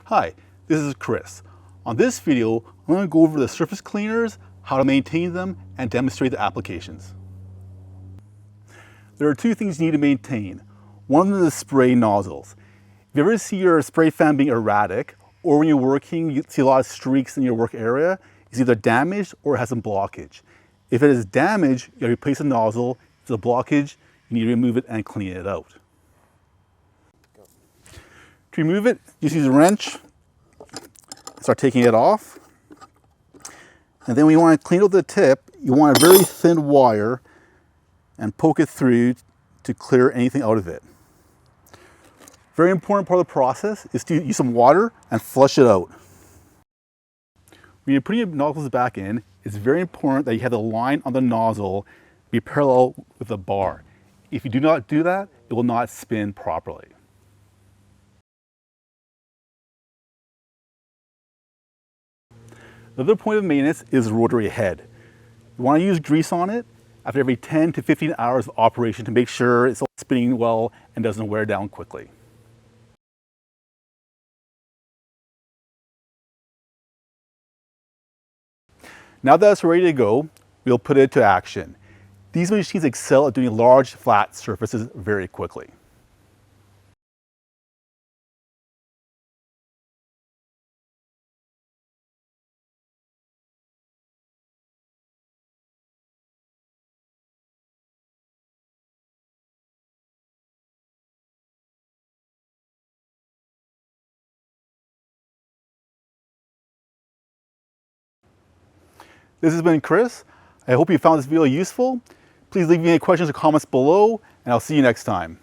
Hi, this is Chris. On this video, I'm going to go over the surface cleaners, how to maintain them, and demonstrate the applications. There are two things you need to maintain. One of them is spray nozzles. If you ever see your spray fan being erratic, or when you're working, you see a lot of streaks in your work area, it's either damaged or it has some blockage. If it is damaged, you have to replace the nozzle. If it's a blockage, you need to remove it and clean it out. To remove it, just use a wrench, start taking it off. And then when you want to clean out the tip, you want a very thin wire and poke it through to clear anything out of it. Very important part of the process is to use some water and flush it out. When you're putting your nozzles back in, it's very important that you have the line on the nozzle be parallel with the bar. If you do not do that, it will not spin properly. The other point of maintenance is rotary head. You want to use grease on it after every 10 to 15 hours of operation to make sure it's spinning well and doesn't wear down quickly. Now that it's ready to go, we'll put it to action. These machines excel at doing large, flat surfaces very quickly. This has been Chris. I hope you found this video useful. Please leave me any questions or comments below, and I'll see you next time.